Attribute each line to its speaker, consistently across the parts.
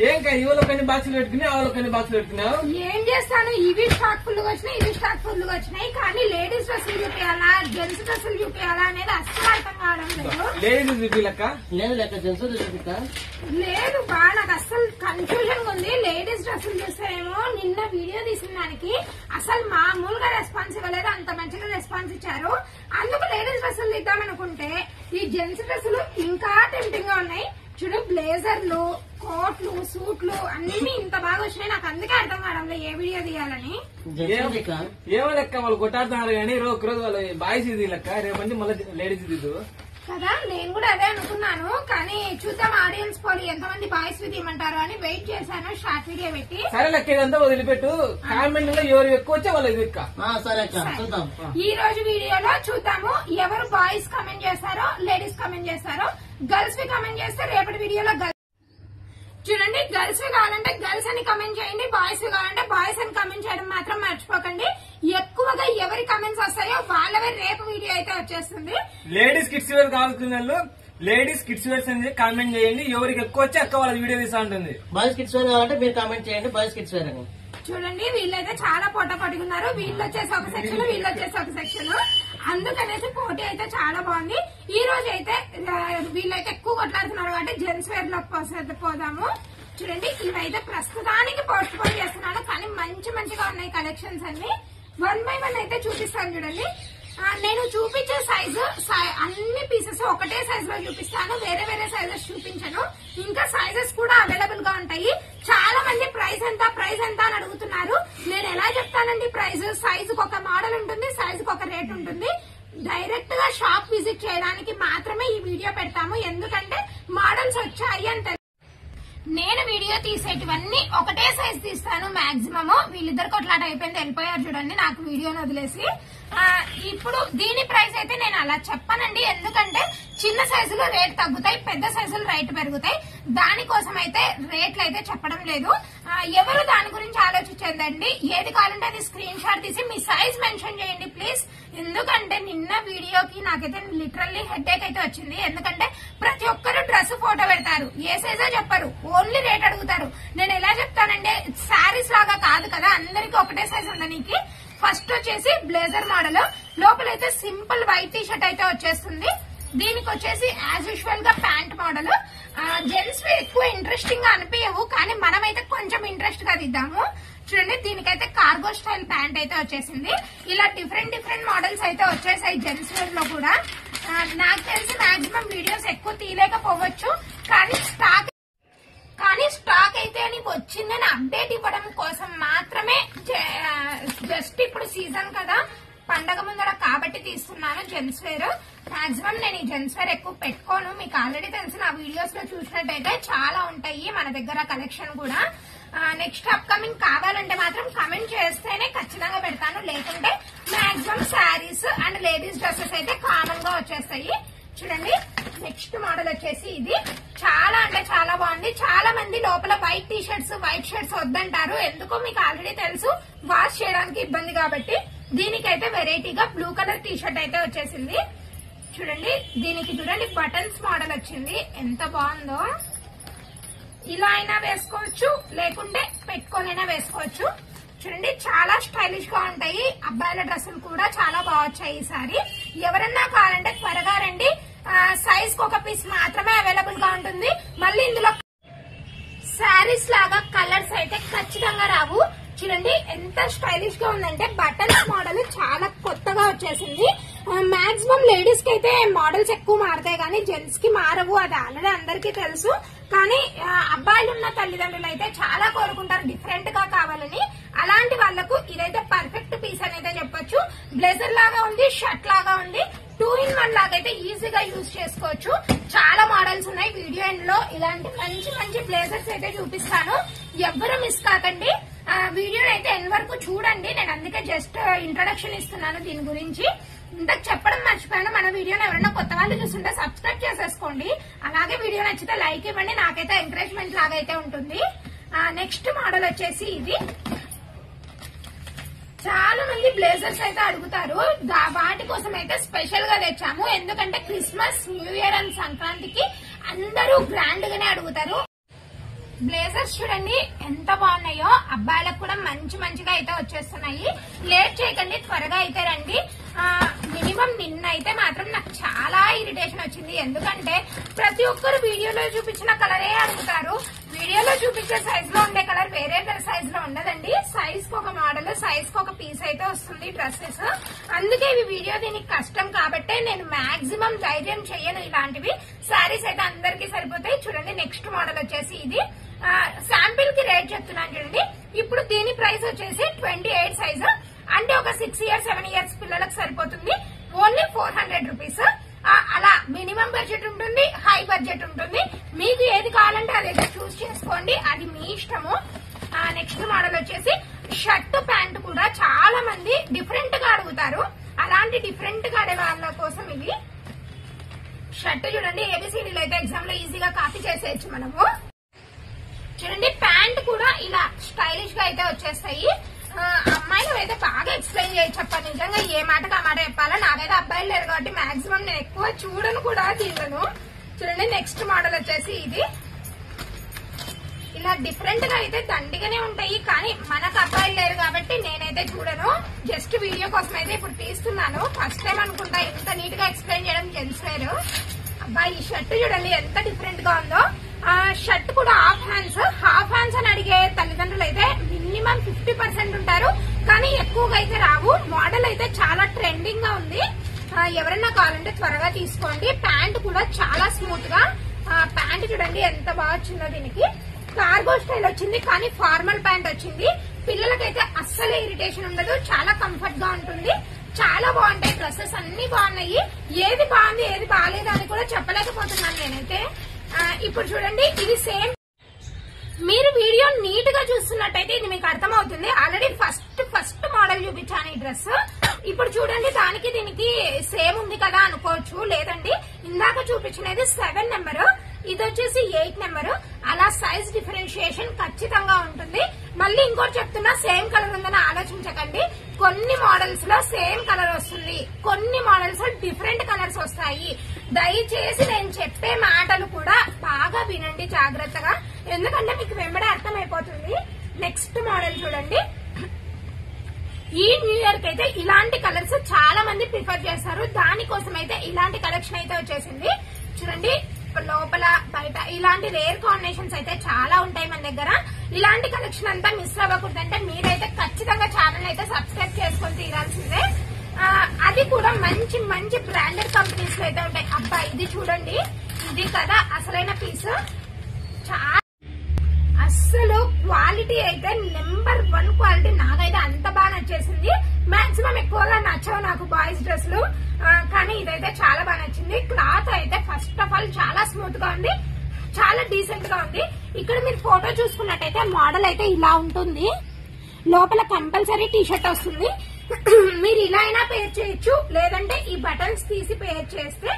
Speaker 1: ఏం ఇవాళ కొన్ని బాక్సులు పెట్టుకున్నావు, ఆవులో కొన్ని బాక్సులు పెట్టుకున్నావు.
Speaker 2: ఏం చేస్తాను, ఇవి స్టాక్ ఫుల్ గా వచ్చినాయి, ఇవి స్టాక్ ఫుల్ గా వచ్చినాయి. కానీ లేడీస్ డ్రెస్సులు చూపించాలా, జెంట్స్ డ్రెస్సులు చూపించాలా అనేది అస్సలు అర్థం కావడం లేదు.
Speaker 1: లేడీస్ చూపిలక్క
Speaker 3: లేదు లెక్క జెంట్స్ చూపిస్తా
Speaker 2: లేదు బా, నాకు అస్సలు కన్ఫ్యూజన్ ఉంది. లేడీస్ డ్రెస్సులు చూస్తారేమో, నిన్న వీడియో తీసిన దానికి అసలు మామూలుగా రెస్పాన్స్ ఇవ్వలేదు, అంత మంచిగా రెస్పాన్స్ ఇచ్చారు. అందుకు లేడీస్ డ్రెస్సులు తీద్దామనుకుంటే ఈ జెంట్స్ డ్రెస్సులు ఇంకా టెంప్టింగ్ గా ఉన్నాయి. చూడు, బ్లేజర్లు, కోట్లు, సూట్లు అన్ని ఇంత బాగా వచ్చినాయి. నాకు అందుకే అర్థం కావడంలో ఏ వీడియో తీయాలని.
Speaker 1: ఏమో లెక్క వాళ్ళు కొట్టాడుతున్నారు కానీ ఒక రోజు వాళ్ళు బాయ్స్ ఇది లెక్క, రేపటి మళ్ళీ లేడీస్ ఇది
Speaker 2: కదా. నేను కూడా అదే అనుకున్నాను, కానీ చూద్దాం ఆడియన్స్ పోలి ఎంతమంది బాయ్స్ తీయమంటారు అని వెయిట్ చేశాను షార్ట్ వీడియో పెట్టి.
Speaker 1: సరే లెక్క ఇదంతా వదిలిపెట్టు, కామెంట్ లో ఎవరు ఎక్కువ వచ్చే వాళ్ళు ఇది
Speaker 3: సరే చూద్దాం.
Speaker 2: ఈ రోజు వీడియోలో చూద్దాము ఎవరు బాయ్స్ కమెంట్ చేస్తారో, లేడీస్ కమెంట్ చేస్తారో. గర్ల్స్ వి కమెంట్ చేస్తే రేపటి వీడియోలో చూడండి. గర్ల్స్ వి కావాలంటే గర్ల్స్ అని కమెంట్ చేయండి, బాయ్స్ వి కావాలంటే బాయ్స్ అని కమెంట్ చేయడం మాత్రం మర్చిపోకండి. ఎక్కువగా ఎవరి కమెంట్స్ వస్తాయో వాళ్ళవే రేపు వీడియో అయితే వచ్చేస్తుంది.
Speaker 1: లేడీస్ కిడ్స్ వేర్ కావాల్సిన వాళ్ళు లేడీస్ కిడ్స్ వేర్స్ అని కామెంట్ చేయండి, ఎవరికి ఎక్కువ వచ్చి అక్క వాళ్ళ వీడియో తీసా ఉంటుంది.
Speaker 3: బాయ్స్ కిడ్స్ వేర్ కావాలంటే మీరు కామెంట్ చేయండి, బాయ్స్ కిడ్స్ వేర్ అని.
Speaker 2: చూడండి, వీళ్ళైతే చాలా పోటా పట్టుకున్నారు. వీళ్ళు వచ్చేసి ఒక సెక్షన్, వీళ్ళు వచ్చేసి ఒక సెక్షన్. అందుకనేసి పోటీ అయితే చాలా బాగుంది. ఈ రోజు అయితే వీళ్ళైతే ఎక్కువ కొట్లాడుతున్నారు కాబట్టి జెంట్స్ వేర్ లో పోదాము. చూడండి, ఇవైతే ప్రస్తుతానికి పోస్ట్ పోన్ చేస్తున్నాను, కానీ మంచి మంచిగా ఉన్నాయి కలెక్షన్స్ అన్ని. 1 by 1 అయితే చూపిస్తాను. చూడండి, నేను చూపించే సైజు అన్ని పీసెస్ ఒకటే సైజ్ లో చూపిస్తాను, వేరే వేరే సైజెస్ చూపించను. ఇంకా సైజెస్ కూడా అవైలబుల్ గా ఉంటాయి. చాలా మంది ప్రైస్ ఎంత అని అడుగుతున్నారు. నేను ఎలా చెప్తానండి ప్రైస్? సైజుకి ఒక మోడల్ ఉంటుంది, సైజుకి ఒక రేట్ ఉంటుంది. డైరెక్ట్ గా షాప్ విజిట్ చేయడానికి మాత్రమే ఈ వీడియో పెడతాము, ఎందుకంటే మోడల్స్ వచ్చాయి అని నేను వీడియో తీసేటివన్నీ ఒకటే సైజ్ తీస్తాను మాక్సిమం. వీళ్ళిద్దరు కొట్లాట అయిపోయింది, వెళ్ళిపోయారు చూడండి నాకు వీడియోని వదిలేసి. ఇప్పుడు దీని ప్రైస్ అయితే నేను అలా చెప్పనండి, ఎందుకంటే చిన్న సైజులో రేట్ తగ్గుతాయి, పెద్ద సైజులు రేట్ పెరుగుతాయి. దానికోసం అయితే రేట్లు అయితే చెప్పడం లేదు. ఎవరు దాని గురించి ఆలోచించండి. ఏది కావాలంటే అది స్క్రీన్ షాట్ తీసి మీ సైజ్ మెన్షన్ చేయండి ప్లీజ్. ఎందుకంటే నిన్న వీడియోకి నాకైతే లిటరల్లీ హెడ్ఏక్ అయితే వచ్చింది. ఎందుకంటే ప్రతి ఒక్కరు డ్రెస్ ఫోటో పెడతారు, ఏ సైజో చెప్పరు, ఓన్లీ రేట్ అడుగుతారు. నేను ఎలా చెప్తానంటే శారీస్ లాగా కాదు కదా, అందరికి ఒకటే సైజ్ ఉండడానికి. ఫస్ట్ వచ్చేసి బ్లేజర్ మోడల్, లోపలైతే సింపుల్ వైట్ టీ షర్ట్ అయితే వచ్చేస్తుంది. దీనికి వచ్చేసి యాజ్ యూజువల్ గా ప్యాంట్ మోడల్. జెంట్స్ ఎక్కువ ఇంట్రెస్టింగ్ గా అనిపించవు, కానీ మనమైతే కొంచెం ఇంట్రెస్ట్ గా దిద్దాము. చూడండి, దీనికైతే కార్గో స్టైల్ ప్యాంట్ అయితే వచ్చేసింది. ఇలా డిఫరెంట్ మోడల్స్ అయితే వచ్చేసాయి జెంట్స్ వేర్ లో కూడా. నాకు తెలిసి మాక్సిమం వీడియోస్ ఎక్కువ తీయలేకపోవచ్చు, కానీ స్టాక్ అయితే నీకు వచ్చిందని అప్డేట్ ఇవ్వడం కోసం మాత్రమే. జస్ట్ ఇప్పుడు సీజన్ కదా, పండగ ముందర కాబట్టి తీస్తున్నాను జెంట్స్ వేర్. మాక్సిమం నేను ఈ జెంట్స్ వేర్ ఎక్కువ పెట్టుకోను, మీకు ఆల్రెడీ తెలిసిన వీడియోస్ లో చూసినట్టయితే చాలా ఉంటాయి మన దగ్గర కలెక్షన్ కూడా. నెక్స్ట్ అప్కమింగ్ కావాలంటే మాత్రం కమెంట్ చేస్తేనే ఖచ్చితంగా పెడతాను, లేకుంటే maximum saris and ladies dresses అయితే కామన్ గా వచ్చేస్తాయి. చూడండి, నెక్స్ట్ మోడల్ వచ్చేసి ఇది చాలా అంటే చాలా బాగుంది. చాలా మంది లోపల white T shirts, white shirts వద్దంటారు, ఎందుకో మీకు ఆల్రెడీ తెలుసు, వాష్ చేయడానికి ఇబ్బంది కాబట్టి. దీనికైతే వెరైటీగా బ్లూ కలర్ టీ షర్ట్ అయితే వచ్చేసింది. చూడండి, దీనికి చూడండి బటన్స్ మోడల్ వచ్చింది, ఎంత బాగుందో. ఇలా అయినా వేసుకోవచ్చు, లేకుంటే పెట్టుకోనైనా వేసుకోవచ్చు. చూడండి, చాలా స్టైలిష్ గా ఉంటాయి. అబ్బాయిల డ్రెస్సులు కూడా చాలా బాగా వచ్చాయి ఈసారి. ఎవరన్నా కావాలంటే త్వరగా రండి, సైజ్ కి ఒక పీస్ మాత్రమే అవైలబుల్ గా ఉంటుంది. మళ్ళీ ఇందులో శారీస్ లాగా కలర్స్ అయితే ఖచ్చితంగా రావు. చూడండి, ఎంత స్టైలిష్ గా ఉందంటే బటన్స్ మోడల్ చాలా కొత్తగా వచ్చేసింది. మాక్సిమం లేడీస్ కి అయితే మోడల్స్ ఎక్కువ మారుతాయి, కానీ జెంట్స్ కి మారవు, అది ఆల్రెడీ అందరికీ తెలుసు. కానీ అబ్బాయిలు ఉన్న తల్లిదండ్రులు అయితే చాలా కోరుకుంటారు డిఫరెంట్ గా కావాలని. అలాంటి వాళ్లకు ఇదైతే పర్ఫెక్ట్ పీస్ అని అయితే చెప్పొచ్చు. బ్లేజర్ లాగా ఉంది, షర్ట్ లాగా ఉంది, 2 in 1 లాగైతే ఈజీగా యూజ్ చేసుకోవచ్చు. చాలా మోడల్స్ ఉన్నాయి. వీడియో ఎండ్ లో ఇలాంటి మంచి బ్లేజర్స్ అయితే చూపిస్తాను, ఎవ్వరూ మిస్ కాకండి. వీడియో అయితే ఎండ్ వరకు చూడండి, నేను అందుకే జస్ట్ ఇంట్రొడక్షన్ ఇస్తున్నాను దీని గురించి. ఇంతకు చెప్పడం మర్చిపోయాను, మన వీడియోని ఎవరైనా కొత్త వాళ్ళు చూస్తుంటే సబ్స్క్రైబ్ చేసేసుకోండి. అలాగే వీడియో నచ్చితే లైక్ ఇవ్వండి, నాకైతే ఎంకరేజ్మెంట్ లాగా అయితే ఉంటుంది. నెక్స్ట్ మోడల్ వచ్చేసి ఇది. చాలా మంది బ్లేజర్స్ అయితే అడుగుతారు, వాటి కోసం అయితే స్పెషల్ గా తెచ్చాము. ఎందుకంటే క్రిస్మస్, న్యూ ఇయర్ అండ్ సంక్రాంతికి అందరూ గ్రాండ్ గానే అడుగుతారు. బ్లేజర్స్ చూడండి ఎంత బాగున్నాయో. అబ్బాయిలకు కూడా మంచిగా అయితే వచ్చేస్తున్నాయి. లేట్ చేయకండి, త్వరగా అయితే రండి. మినిమం నిన్న అయితే మాత్రం నాకు చాలా ఇరిటేషన్ వచ్చింది. ఎందుకంటే ప్రతి ఒక్కరు వీడియోలో చూపించిన కలరే అడుగుతారు. వీడియోలో చూపించే సైజ్ లో ఉండే కలర్ వేరే సైజ్ లో ఉండదండి. సైజ్ కు ఒక మోడల్, సైజ్ కు ఒక పీస్ అయితే వస్తుంది డ్రెస్సెస్. అందుకే ఇవి వీడియో దీనికి కష్టం కాబట్టే నేను మాక్సిమం ధైర్యం చెయ్యను. ఇలాంటివి శారీస్ అయితే అందరికీ సరిపోతాయి. చూడండి నెక్స్ట్ మోడల్ వచ్చేసి ఇది శాంపిల్ కి రేట్ చెప్తున్నాను చూడండి. ఇప్పుడు దీని ప్రైస్ వచ్చేసి 28 సైజ్, అంటే ఒక 6 ఇయర్స్ 7 ఇయర్స్ పిల్లలకు సరిపోతుంది. Only 400 rupees. అలా మినిమం బడ్జెట్ ఉంటుంది, హై బడ్జెట్ ఉంటుంది. మీకు ఏది కావాలంటే అదైతే చూస్ చేసుకోండి, అది మీ ఇష్టము. నెక్స్ట్ మోడల్ వచ్చేసి షర్ట్ ప్యాంట్ కూడా చాలా మంది డిఫరెంట్ గా అడుగుతారు. అలాంటి డిఫరెంట్ గా అడే వాళ్ళ కోసం ఇవి. షర్ట్ చూడండి ఏబిసిడీలు అయితే ఎగ్జామ్ లో ఈజీగా కాపీ చేసేయచ్చు మనము. చూడండి ప్యాంట్ కూడా ఇలా స్టైలిష్ గా అయితే వచ్చేస్తాయి. అమ్మాయిలు అయితే బాగా ఎక్స్ప్లెయిన్ చేసి చెప్పాలి. నిజంగా ఏ మాటకు ఆ మాట చెప్పాలా. నాకైతే అబ్బాయిలు లేరు కాబట్టి మాక్సిమం నేను ఎక్కువ చూడను కూడా తీయను. చూడండి నెక్స్ట్ మోడల్ వచ్చేసి ఇది ఇలా డిఫరెంట్ గా అయితే దండిగానే ఉంటాయి. కానీ మనకు అబ్బాయిలు లేరు కాబట్టి నేనైతే చూడను. జస్ట్ వీడియో కోసం అయితే ఇప్పుడు తీస్తున్నాను. ఫస్ట్ టైం అనుకుంటా ఇంత నీట్ గా ఎక్స్ప్లెయిన్ చేయడం జెంట్స్ వేరు. అబ్బాయి ఈ షర్ట్ చూడండి ఎంత డిఫరెంట్ గా ఉందో. షర్ట్ కూడా హాఫ్ హ్యాండ్స్ అని అడిగే తల్లిదండ్రులు అయితే మినిమం 50% ఉంటారు. కానీ ఎక్కువగా అయితే రావు. మోడల్ అయితే చాలా ట్రెండింగ్ గా ఉంది. ఎవరన్నా కావాలంటే త్వరగా తీసుకోండి. ప్యాంట్ కూడా చాలా స్మూత్ గా. ప్యాంట్ చూడండి ఎంత బాగా వచ్చిందో. దీనికి కార్గో స్టైల్ వచ్చింది, కానీ ఫార్మల్ ప్యాంట్ వచ్చింది. పిల్లలకైతే అస్సలు ఇరిటేషన్ ఉండదు, చాలా కంఫర్ట్ గా ఉంటుంది. చాలా బాగుంటాయి డ్రెస్సెస్, అన్ని బాగున్నాయి. ఏది బాగుంది ఏది బాగాలేదు అని కూడా చెప్పలేకపోతున్నాను నేనైతే. ఇప్పుడు చూడండి ఇది సేమ్. మీరు వీడియో నీట్ గా చూస్తున్నట్టయితే ఇది మీకు అర్థమవుతుంది. ఆల్రెడీ ఫస్ట్ మోడల్ చూపించాను ఈ డ్రెస్. ఇప్పుడు చూడండి దానికి దీనికి సేమ్ ఉంది కదా అనుకోవచ్చు. లేదండి, ఇందాక చూపించినది 7 నెంబరు, ఇది వచ్చేసి 8 నెంబరు. అలా సైజ్ డిఫరెన్షియేషన్ ఖచ్చితంగా ఉంటుంది. మళ్ళీ ఇంకోటి చెప్తున్నా, సేమ్ కలర్ ఉందని ఆలోచించకండి. కొన్ని మోడల్స్ లో సేమ్ కలర్ వస్తుంది, కొన్ని మోడల్స్ లో డిఫరెంట్ కలర్స్ వస్తాయి. దయచేసి నేను చెప్పే మాటలు కూడా బాగా వినండి జాగ్రత్తగా, ఎందుకంటే మీకు వెంబడే అర్థమైపోతుంది. నెక్స్ట్ మోడల్ చూడండి. ఈ న్యూ ఇయర్ కి అయితే ఇలాంటి కలర్స్ చాలా మంది ప్రిఫర్ చేస్తారు. దానికోసం అయితే ఇలాంటి కలెక్షన్ అయితే వచ్చేసింది. చూడండి లోపల బయట ఇలాంటి రేర్ కాంబినేషన్స్ అయితే చాలా ఉంటాయి మన దగ్గర. ఇలాంటి కలెక్షన్ అంతా మిస్ అవ్వకూడదంటే మీరైతే ఖచ్చితంగా ఛానల్ అయితే సబ్స్క్రైబ్ చేసుకొని తీరాల్సిందే. అది కూడా మంచి మంచి బ్రాండెడ్ కంపెనీస్ లో అయితే ఉంటాయి. అబ్బా ఇది చూడండి, ఇది కదా అసలైన పీస్. చాలా అస్సలు క్వాలిటీ అయితే నెంబర్ 1 క్వాలిటీ. నాకైతే అంత బాగా నచ్చేసింది. మాక్సిమం ఎక్కువగా నచ్చవు నాకు బాయ్స్ డ్రెస్లు, కానీ ఇదైతే చాలా బాగా నచ్చింది. క్లాత్ అయితే ఫస్ట్ ఆఫ్ ఆల్ చాలా స్మూత్ గా ఉంది, చాలా డీసెంట్ గా ఉంది. ఇక్కడ మీరు ఫోటో చూసుకున్నట్టయితే మోడల్ అయితే ఇలా ఉంటుంది. లోపల కంపల్సరీ టీ షర్ట్ వస్తుంది. మీరు ఇలా అయినా పేర్ చేయొచ్చు, లేదంటే ఈ బటన్స్ తీసి పేర్ చేస్తే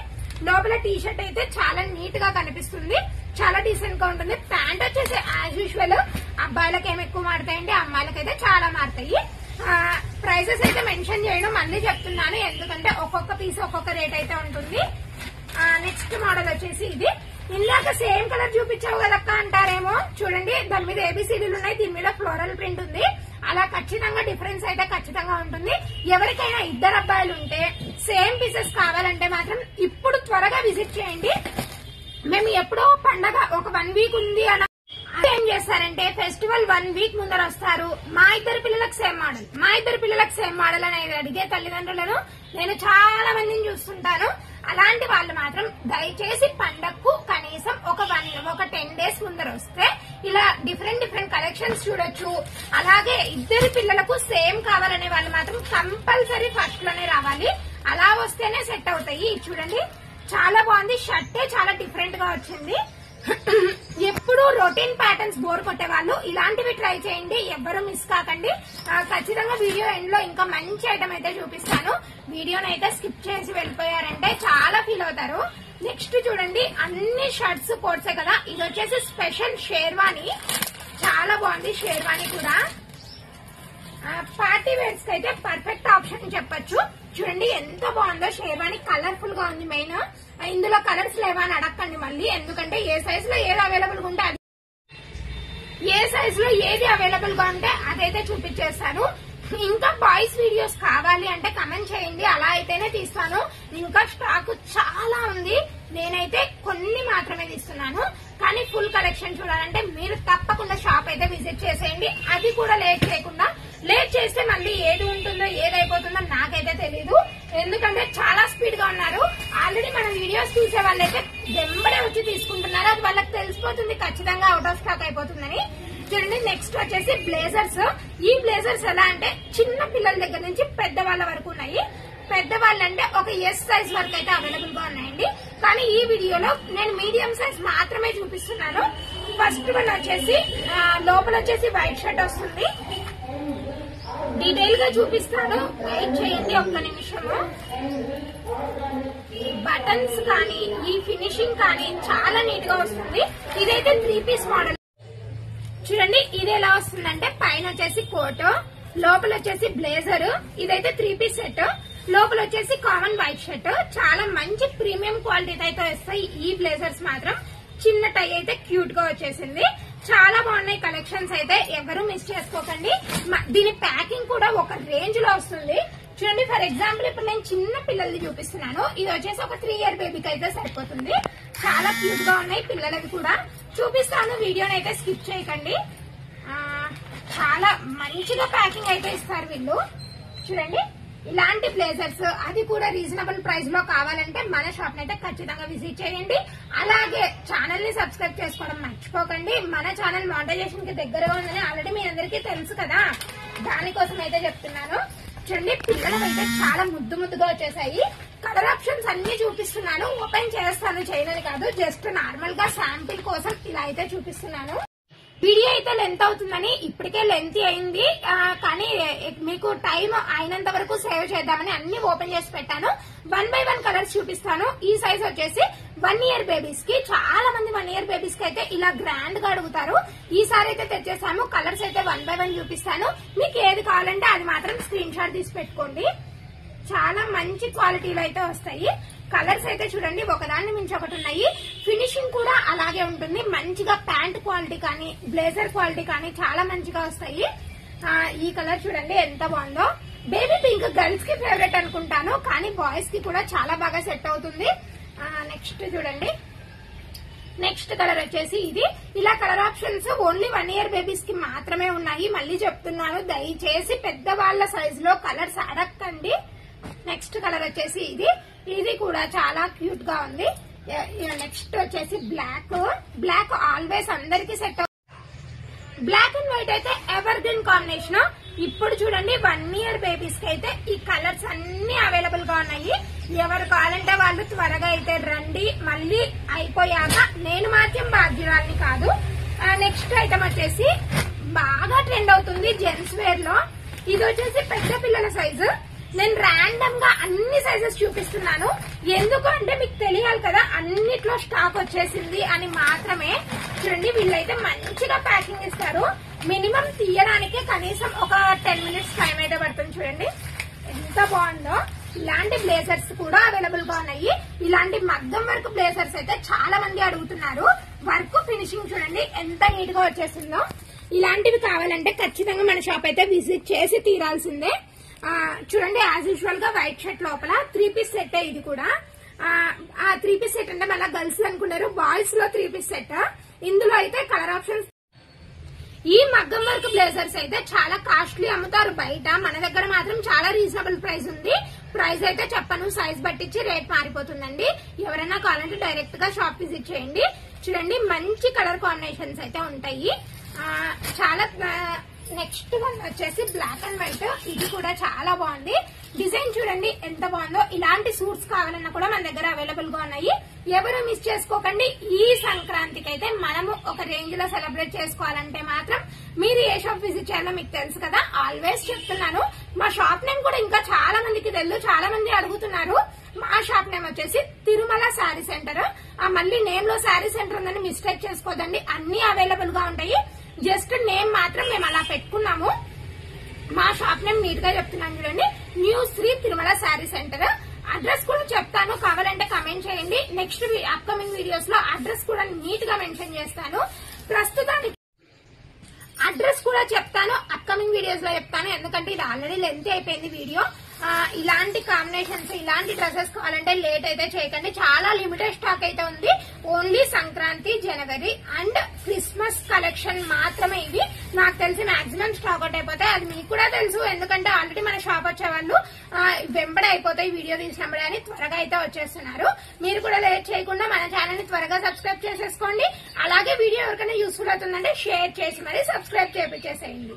Speaker 2: లోపల టీ షర్ట్ అయితే చాలా నీట్ గా కనిపిస్తుంది, చాలా డీసెంట్ గా ఉంటుంది. ప్యాంట్ వచ్చేసి యాజ్ యూజువల్ అబ్బాయిలకు ఏమి ఎక్కువ మారుతాయండి, అమ్మాయిలకైతే చాలా మారుతాయి. ప్రైసెస్ అయితే మెన్షన్ చేయడం మళ్ళీ చెప్తున్నాను, ఎందుకంటే ఒక్కొక్క పీస్ ఒక్కొక్క రేట్ అయితే ఉంటుంది. నెక్స్ట్ మోడల్ వచ్చేసి ఇది. ఇందాక సేమ్ కలర్ చూపించావు కదక్క అంటారేమో. చూడండి దాని మీద ఏబిసిడీలు ఉన్నాయి, దీని మీద ఫ్లోరల్ ప్రింట్ ఉంది. అలా ఖచ్చితంగా డిఫరెన్స్ అయితే ఖచ్చితంగా ఉంటుంది. ఎవరికైనా 2 అబ్బాయిలు ఉంటే సేమ్ పీసెస్ కావాలంటే మాత్రం ఇప్పుడు త్వరగా విజిట్ చేయండి. మేము ఎప్పుడో పండగ ఒక 1 వీక్ ఉంది అన్న ఏం చేస్తారంటే ఫెస్టివల్ 1 వీక్ ముందర వస్తారు. మా ఇద్దరు పిల్లలకు సేమ్ మోడల్ అనేది అడిగే తల్లిదండ్రులను నేను చాలా మందిని చూస్తుంటాను. అలాంటి వాళ్ళు మాత్రం దయచేసి పండగకు కనీసం ఒక 10 డేస్ ముందర వస్తే ఇలా డిఫరెంట్ కలెక్షన్స్ చూడొచ్చు. అలాగే ఇద్దరు పిల్లలకు సేమ్ కావాలనే వాళ్ళు మాత్రం కంపల్సరీ ఫస్ట్ లోనే రావాలి. అలా వస్తేనే సెట్ అవుతాయి. చూడండి చాలా బాగుంది. షర్టే చాలా డిఫరెంట్ గా వచ్చింది. ఎప్పుడు రొటీన్ ప్యాటర్న్స్ బోర్ కొట్టే వాళ్ళు ఇలాంటివి ట్రై చేయండి, ఎవ్వరూ మిస్ కాకండి. ఖచ్చితంగా వీడియో ఎండ్ లో ఇంకా మంచి ఐటమ్ అయితే చూపిస్తాను. వీడియోని అయితే స్కిప్ చేసి వెళ్ళిపోయారంటే చాలా ఫీల్ అవుతారు. నెక్స్ట్ చూడండి అన్ని షర్ట్స్ కోట్సే కదా. ఇది వచ్చేసి స్పెషల్ షేర్వాణి, చాలా బాగుంది. షేర్వాణి కూడా పార్టీ వేర్స్ కి అయితే పర్ఫెక్ట్ ఆప్షన్ చెప్పొచ్చు. చూడండి ఎంత బాగుందో షేర్వాణి, కలర్ఫుల్ గా ఉంది. మెయిన్ ఇందులో కలర్స్ లేవా అని అడగండి మళ్ళీ, ఎందుకంటే ఏ సైజ్ లో ఏది అవైలబుల్ గా ఉంటే అది. సైజ్ లో ఏది అవైలబుల్ గా ఉంటే అదైతే చూపించేస్తాను. ఇంకా బాయ్స్ వీడియోస్ కావాలి అంటే కమెంట్ చేయండి, అలా అయితేనే తీస్తాను. ఇంకా స్టాక్ చాలా ఉంది, నేనైతే కొన్ని మాత్రమే తీస్తున్నాను. కానీ ఫుల్ కలెక్షన్ చూడాలంటే మీరు తప్పకుండా షాప్ అయితే విజిట్ చేసేయండి. అది కూడా లేట్ చేయకుండా. లేట్ చేస్తే మళ్ళీ ఏది ఉంటుందో ఏదైపోతుందో నాకైతే తెలీదు, ఎందుకంటే చాలా స్పీడ్ గా ఉన్నారు. ఆల్రెడీ మన వీడియోస్ చూసే వాళ్ళైతే వెంబడే వచ్చి తీసుకుంటున్నారు, అది వాళ్ళకి తెలిసిపోతుంది ఖచ్చితంగా అవుట్ ఆఫ్ స్టాక్ అయిపోతుందని. చూడండి, నెక్స్ట్ వచ్చేసి బ్లేజర్స్. ఈ బ్లేజర్స్ ఎలా అంటే చిన్న పిల్లల దగ్గర నుంచి పెద్దవాళ్ళ వరకు ఉన్నాయి. పెద్దవాళ్ళంటే ఒక ఎస్ సైజ్ వరకు అయితే అవైలబుల్ గా ఉన్నాయండి. కానీ ఈ వీడియోలో నేను మీడియం సైజ్ మాత్రమే చూపిస్తున్నాను. ఫస్ట్ వన్ వచ్చేసి లోపల వచ్చేసి వైట్ షర్ట్ వస్తుంది. డీటెయిల్ గా చూపిస్తాను, వెయిట్ చేయండి ఒక్క నిమిషము. బటన్స్ కానీ ఈ ఫినిషింగ్ కానీ చాలా నీట్ గా వస్తుంది. ఇదైతే 3 పీస్ మోడల్. చూడండి, ఇది ఎలా వస్తుందంటే పైన వచ్చేసి కోట్, లోపల వచ్చేసి బ్లేజర్. ఇదైతే 3 పీస్ సెట్. లోపల వచ్చేసి కామన్ వైట్ షర్ట్. చాలా మంచి ప్రీమియం క్వాలిటీ అయితే వస్తాయి ఈ బ్లేజర్స్ మాత్రం. చిన్న టై అయితే క్యూట్ గా వచ్చేసింది. చాలా బాగున్నాయి కలెక్షన్స్ అయితే, ఎవరు మిస్ చేసుకోకండి. దీని ప్యాకింగ్ కూడా ఒక రేంజ్ లో వస్తుంది. చూడండి, ఫర్ ఎగ్జాంపుల్ ఇప్పుడు నేను చిన్న పిల్లల్ని చూపిస్తున్నాను. ఇది వచ్చేసి ఒక 3 ఇయర్ బేబీకి అయితే సరిపోతుంది. చాలా క్యూట్ గా ఉన్నాయి పిల్లలవి కూడా. చూపిస్తాను, వీడియోని అయితే స్కిప్ చేయకండి. చాలా మంచిగా ప్యాకింగ్ అయితే ఇస్తారు వీళ్ళు. చూడండి, ఇలాంటి బ్లేజర్స్, అది కూడా రీజనబుల్ ప్రైస్ లో కావాలంటే మన షాప్ అయితే ఖచ్చితంగా విజిట్ చేయండి. అలాగే ఛానల్ ని సబ్స్క్రైబ్ చేసుకోవడం మర్చిపోకండి. మన ఛానల్ మానిటైజేషన్ కి దగ్గరగా ఉందని ఆల్రెడీ మీ అందరికీ తెలుసు కదా, దానికోసం అయితే చెప్తున్నాను. చూడండి, పిల్లలు అయితే చాలా ముద్దు ముద్దుగా వచ్చేసాయి. కలర్ ఆప్షన్స్ అన్ని చూపిస్తున్నాను, ఓపెన్ చేస్తాను, చేయనని కాదు, జస్ట్ నార్మల్ గా శాంపిల్ కోసం ఇలా అయితే చూపిస్తున్నాను. వీడియో అయితే లెంత్ అవుతుందని ఇప్పటికే లెంత్ అయింది, కానీ మీకు టైం అయినంత వరకు సేవ్ చేద్దామని అన్ని ఓపెన్ చేసి పెట్టాను. 1 by 1 కలర్స్ చూపిస్తాను. ఈ సైజ్ వచ్చేసి 1 ఇయర్ బేబీస్ కి. చాలా మంది 1 ఇయర్ బేబీస్ కి అయితే ఇలా గ్రాండ్ గా అడుగుతారు. ఈసారి అయితే తెచ్చేసాము. కలర్స్ అయితే 1 by 1 చూపిస్తాను. మీకు ఏది కావాలంటే అది మాత్రం స్క్రీన్ షాట్ తీసి పెట్టుకోండి. చాలా మంచి క్వాలిటీలో అయితే వస్తాయి. కలర్స్ అయితే చూడండి, ఒకదాన్ని మించి ఒకటి ఉన్నాయి. ఫినిషింగ్ కూడా అలాగే ఉంటుంది. మంచిగా ప్యాంట్ క్వాలిటీ కానీ బ్లేజర్ క్వాలిటీ కానీ చాలా మంచిగా వస్తాయి. ఈ కలర్ చూడండి ఎంత బాగుందో. బేబీ పింక్ గర్ల్స్ కి ఫేవరెట్ అనుకుంటాను, కానీ బాయ్స్ కి కూడా చాలా బాగా సెట్ అవుతుంది. నెక్స్ట్ చూడండి, నెక్స్ట్ కలర్ వచ్చేసి ఇది. ఇలా colour options only 1 year babies కి మాత్రమే ఉన్నాయి. మళ్ళీ చెప్తున్నాను, దయచేసి పెద్దవాళ్ల సైజ్ లో కలర్స్ అడగండి. నెక్స్ట్ కలర్ వచ్చేసి ఇది. ఇది కూడా చాలా క్యూట్ గా ఉంది. నెక్స్ట్ వచ్చేసి బ్లాక్ ఆల్వేస్ అందరికి సెట్ అవుతుంది. బ్లాక్ అండ్ వైట్ అయితే ఎవర్ గ్రీన్ కాంబినేషన్. ఇప్పుడు చూడండి, 1 ఇయర్ బేబీస్ కి అయితే ఈ కలర్స్ అన్ని అవైలబుల్ గా ఉన్నాయి. ఎవరు కావాలంటే వాళ్ళు త్వరగా అయితే రండి. మళ్ళీ అయిపోయాక నేను మాత్రం బాధ్యురాలని కాదు. నెక్స్ట్ ఐటమ్ వచ్చేసి బాగా ట్రెండ్ అవుతుంది జెంట్స్ వేర్ లో. ఇది వచ్చేసి పెద్ద పిల్లల సైజు. నేను ర్యాండమ్ గా అన్ని సైజెస్ చూపిస్తున్నాను, ఎందుకు అంటే మీకు తెలియాలి కదా అన్నిట్లో స్టాక్ వచ్చేసింది అని మాత్రమే. చూడండి, వీళ్ళైతే మంచిగా ప్యాకింగ్ ఇస్తారు. మినిమం తీయడానికి కనీసం ఒక 10 మినిట్స్ టైం అయితే పడుతుంది. చూడండి ఎంత బాగుందో. ఇలాంటి బ్లేజర్స్ కూడా అవైలబుల్ గా ఉన్నాయి. ఇలాంటి మగ్గం వర్క్ బ్లేజర్స్ అయితే చాలా మంది అడుగుతున్నారు. వర్క్ ఫినిషింగ్ చూడండి ఎంత నీట్ గా వచ్చేసిందో. ఇలాంటివి కావాలంటే ఖచ్చితంగా మన షాప్ అయితే విజిట్ చేసి తీరాల్సిందే. చూడండి, యాజ్ యూజువల్ గా వైట్ షర్ట్ లోపల 3 పీస్ సెట్. ఇది కూడా 3 పీస్ సెట్ అంటే మళ్ళీ గర్ల్స్ అనుకున్నారు, బాయ్స్ లో 3 పీస్ సెట్. ఇందులో అయితే కలర్ ఆప్షన్స్. ఈ మగ్గం వర్క్ బ్లేజర్స్ అయితే చాలా కాస్ట్లీ అమ్ముతారు బయట, మన దగ్గర మాత్రం చాలా రీజనబుల్ ప్రైస్ ఉంది. ప్రైస్ అయితే చెప్పను, సైజ్ బట్టించి రేట్ మారిపోతుందండి. ఎవరైనా కావాలంటే డైరెక్ట్ గా షాప్ విజిట్ చేయండి. చూడండి, మంచి కలర్ కాంబినేషన్స్ అయితే ఉంటాయి. చాలా నెక్స్ట్ వన్ వచ్చేసి బ్లాక్ అండ్ వైట్. ఇది కూడా చాలా బాగుంది. డిజైన్ చూడండి ఎంత బాగుందో. ఇలాంటి సూట్స్ కావాలన్నా కూడా మన దగ్గర అవైలబుల్ గా ఉన్నాయి. ఎవరు మిస్ చేసుకోకండి. ఈ సంక్రాంతికి అయితే మనము ఒక రేంజ్ లో సెలబ్రేట్ చేసుకోవాలంటే మాత్రం మీరు ఏ షాప్ విజిట్ చేయాలో మీకు తెలుసు కదా, ఆల్వేస్ చెప్తున్నాను. మా షాప్ నేమ్ కూడా ఇంకా చాలా మందికి తెలుసు, చాలా మంది అడుగుతున్నారు. మా షాప్ నేమ్ వచ్చేసి తిరుమల శారీ సెంటర్. మళ్ళీ నేమ్ లో శారీ సెంటర్ ఉందని మిస్టేక్ చేసుకోదండి, అన్ని అవైలబుల్ గా ఉంటాయి. జస్ట్ నేమ్ మాత్రం మేము అలా పెట్టుకున్నాము. మా షాప్ నేమ్ నీట్ గా చెప్తున్నాను చూడండి, new Shri Tirumala sari centre. Address కూడా చెప్తాను, కావాలంటే కమెంట్ చేయండి. నెక్స్ట్ అప్కమింగ్ వీడియోస్ లో అడ్రస్ కూడా నీట్ గా మెన్షన్ చేస్తాను. ప్రస్తుతానికి కూడా చెప్తాను, అప్కమింగ్ వీడియోస్ లో చెప్తాను. ఎందుకంటే ఇది ఆల్రెడీ లెంత్ అయిపోయింది వీడియో. ఇలాంటి కాంబినేషన్స్, ఇలాంటి డ్రెస్సెస్ కావాలంటే లేట్ అయితే చేయకండి. చాలా లిమిటెడ్ స్టాక్ అయితే ఉంది. Only Sankranti, January and Christmas collection మాత్రమే ఇవి. నాకు తెలిసి మాక్సిమం స్టాక్ అవుట్ అయిపోతాయి. అది మీకు కూడా తెలుసు, ఎందుకంటే ఆల్రెడీ మన షాప్ వచ్చే వాళ్ళు వెంబడే అయిపోతాయి వీడియో తీసినప్పుడే అని త్వరగా అయితే వచ్చేస్తున్నారు. మీరు కూడా లేట్ చేయకుండా మన ఛానల్ ని త్వరగా సబ్స్క్రైబ్ చేసేసుకోండి. అలాగే వీడియో ఎవరికైనా యూస్ఫుల్ అవుతుందంటే షేర్ చేసి మరి సబ్స్క్రైబ్ చేయించేసేయండి.